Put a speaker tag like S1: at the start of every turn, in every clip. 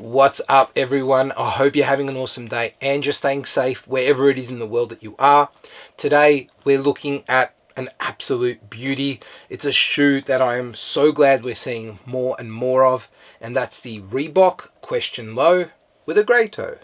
S1: What's up, everyone? I hope you're having an awesome day and you're staying safe wherever it is in the world that you are. Today we're looking at an absolute beauty. It's a shoe that I am so glad we're seeing more and more of, and that's the Reebok Question Low with a grey toe.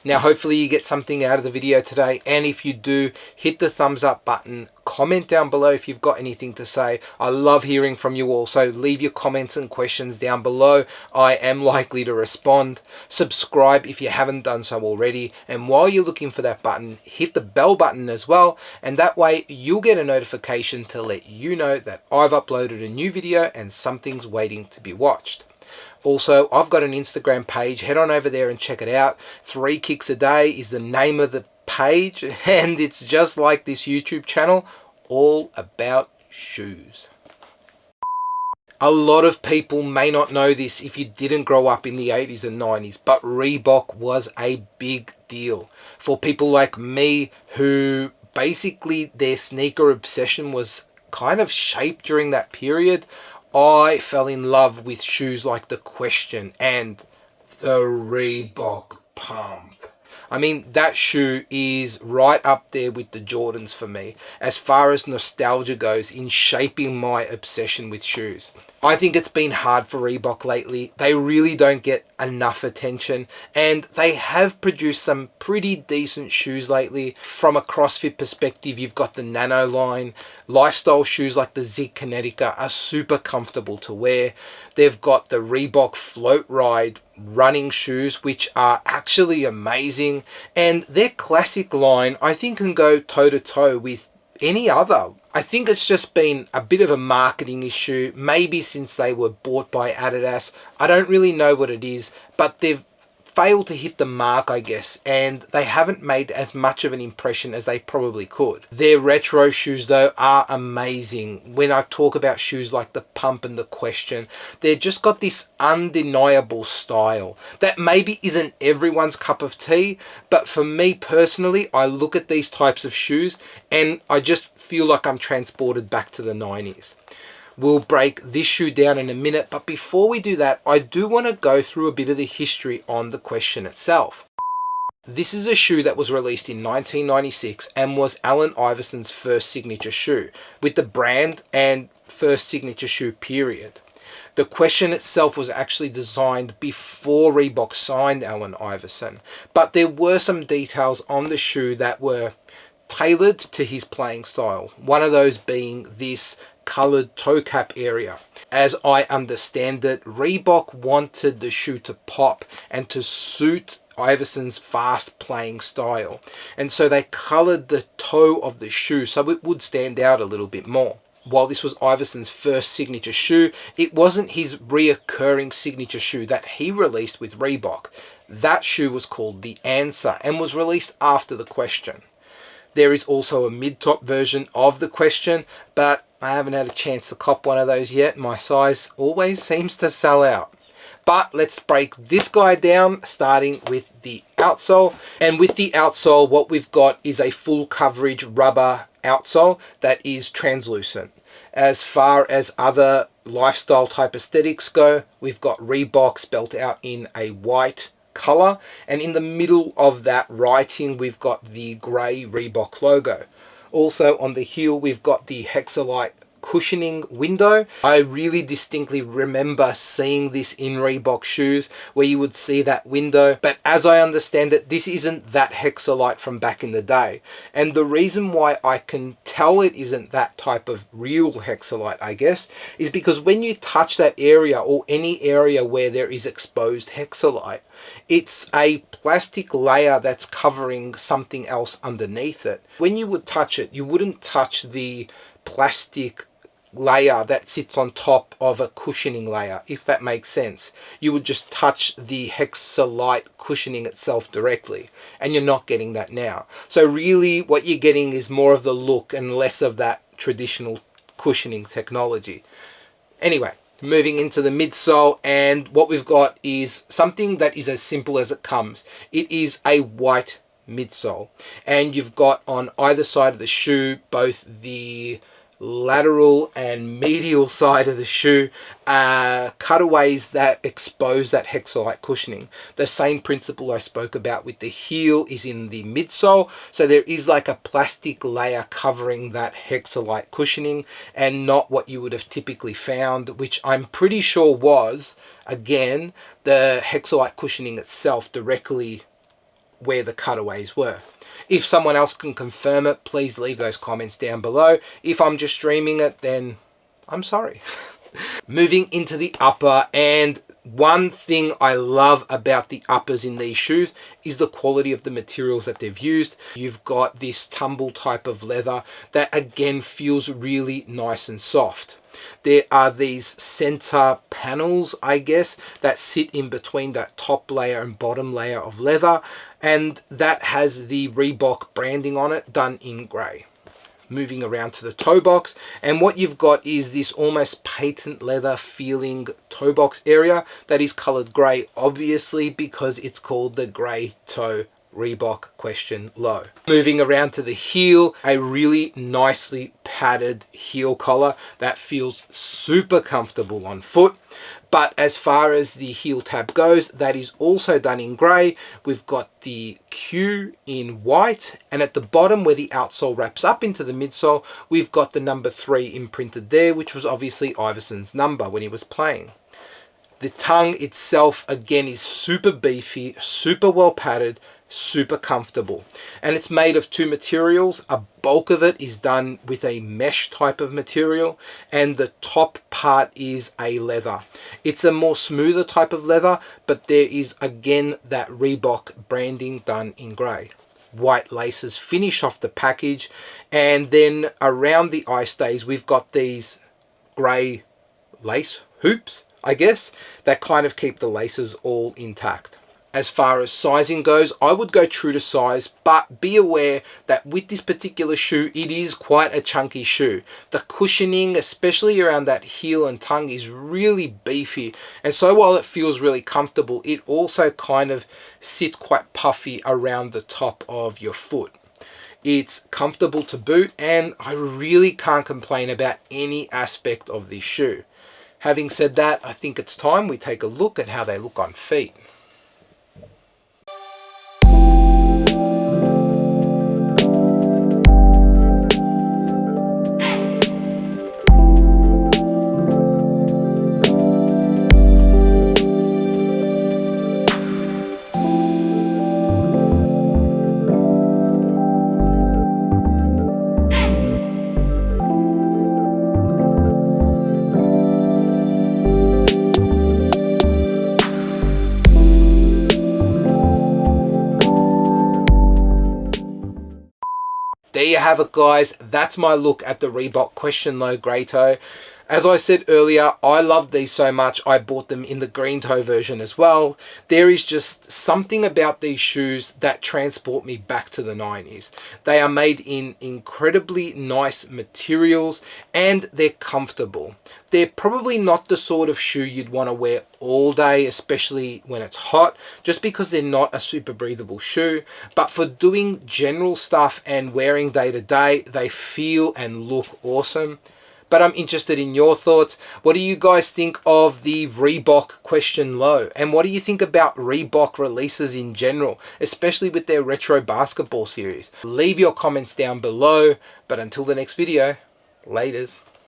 S1: Now, hopefully you get something out of the video today, and if you do, hit the thumbs up button, comment down below if you've got anything to say. I love hearing from you all, so leave your comments and questions down below. I am likely to respond. Subscribe if you haven't done so already, and while you're looking for that button, hit the bell button as well, and that way you'll get a notification to let you know that I've uploaded a new video and something's waiting to be watched. Also, I've got an Instagram page. Head on over there and check it out. 3 Kicks a Day is the name of the page, and it's just like this YouTube channel, all about shoes. A lot of people may not know this if you didn't grow up in the 80s and 90s, but Reebok was a big deal for people like me who basically their sneaker obsession was kind of shaped during that period. I fell in love with shoes like the Question and the Reebok Pump. I mean, that shoe is right up there with the Jordans for me as far as nostalgia goes in shaping my obsession with shoes. I think it's been hard for Reebok lately. They really don't get enough attention, and they have produced some pretty decent shoes lately. From a CrossFit perspective, you've got the Nano line. Lifestyle shoes like the Zik Kinetica are super comfortable to wear. They've got the Reebok Float Ride running shoes, which are actually amazing, and their classic line I think can go toe to toe with any other. I think it's just been a bit of a marketing issue, maybe since they were bought by Adidas. I don't really know what it is, but they've failed to hit the mark, I guess, and they haven't made as much of an impression as they probably could. Their retro shoes, though, are amazing. When I talk about shoes like the Pump and the Question, they've just got this undeniable style that maybe isn't everyone's cup of tea, but for me personally, I look at these types of shoes and I just feel like I'm transported back to the 90s. We'll break this shoe down in a minute, but before we do that, I do want to go through a bit of the history on the Question itself. This is a shoe that was released in 1996 and was Allen Iverson's first signature shoe with the brand and first signature shoe period. The Question itself was actually designed before Reebok signed Allen Iverson, but there were some details on the shoe that were tailored to his playing style. One of those being this colored toe cap area. As I understand it, Reebok wanted the shoe to pop and to suit Iverson's fast playing style, and so they colored the toe of the shoe so it would stand out a little bit more. While this was Iverson's first signature shoe, it wasn't his reoccurring signature shoe that he released with Reebok. That shoe was called the Answer and was released after the Question. There is also a mid-top version of the Question, but I haven't had a chance to cop one of those yet. My size always seems to sell out. But let's break this guy down, starting with the outsole. And with the outsole, what we've got is a full coverage rubber outsole that is translucent. As far as other lifestyle type aesthetics go, we've got Reebok spelt out in a white color, and in the middle of that writing we've got the grey Reebok logo. Also on the heel we've got the Hexalite cushioning window. I really distinctly remember seeing this in Reebok shoes where you would see that window, but as I understand it, this isn't that Hexalite from back in the day. And the reason why I can tell it isn't that type of real Hexalite, I guess, is because when you touch that area or any area where there is exposed Hexalite, it's a plastic layer that's covering something else underneath it. When you would touch it, you wouldn't touch the plastic layer that sits on top of a cushioning layer, if that makes sense. You would just touch the Hexalite cushioning itself directly, and you're not getting that now. So really what you're getting is more of the look and less of that traditional cushioning technology. Anyway, moving into the midsole, and what we've got is something that is as simple as it comes. It is a white midsole, and you've got on either side of the shoe both the lateral and medial side of the shoe cutaways that expose that Hexalite cushioning. The same principle I spoke about with the heel is in the midsole, so there is like a plastic layer covering that Hexalite cushioning, and not what you would have typically found, which I'm pretty sure was, again, the Hexalite cushioning itself directly where the cutaways were. If someone else can confirm it, please leave those comments down below. If I'm just dreaming it, then I'm sorry. Moving into the upper, and one thing I love about the uppers in these shoes is the quality of the materials that they've used. You've got this tumble type of leather that again feels really nice and soft. There are these center panels, I guess, that sit in between that top layer and bottom layer of leather, and that has the Reebok branding on it done in grey. Moving around to the toe box, and what you've got is this almost patent leather feeling toe box area that is colored grey, obviously because it's called the grey toe Reebok question low. Moving around to the heel, a really nicely padded heel collar that feels super comfortable on foot. But as far as the heel tab goes, that is also done in grey. We've got the Q in white, and at the bottom where the outsole wraps up into the midsole, we've got the number 3 imprinted there, which was obviously Iverson's number when he was playing. The tongue itself again is super beefy, super well padded, super comfortable, and it's made of 2 materials. A bulk of it is done with a mesh type of material, and the top part is a leather. It's a more smoother type of leather, but there is again that Reebok branding done in grey. White laces finish off the package, and then around the eye stays we've got these grey lace hoops, I guess, that kind of keep the laces all intact. As far as sizing goes, I would go true to size, but be aware that with this particular shoe, it is quite a chunky shoe. The cushioning, especially around that heel and tongue, is really beefy. And so while it feels really comfortable, it also kind of sits quite puffy around the top of your foot. It's comfortable to boot, and I really can't complain about any aspect of this shoe. Having said that, I think it's time we take a look at how they look on feet. There you have it, guys. That's my look at the Reebok question low grey toe. As I said earlier, I love these so much I bought them in the green toe version as well. There is just something about these shoes that transport me back to the 90s. They are made in incredibly nice materials, and they're comfortable. They're probably not the sort of shoe you'd want to wear all day, especially when it's hot, just because they're not a super breathable shoe. But for doing general stuff and wearing day to day, they feel and look awesome. But I'm interested in your thoughts. What do you guys think of the Reebok Question Low? And what do you think about Reebok releases in general, especially with their retro basketball series? Leave your comments down below. But until the next video, laters.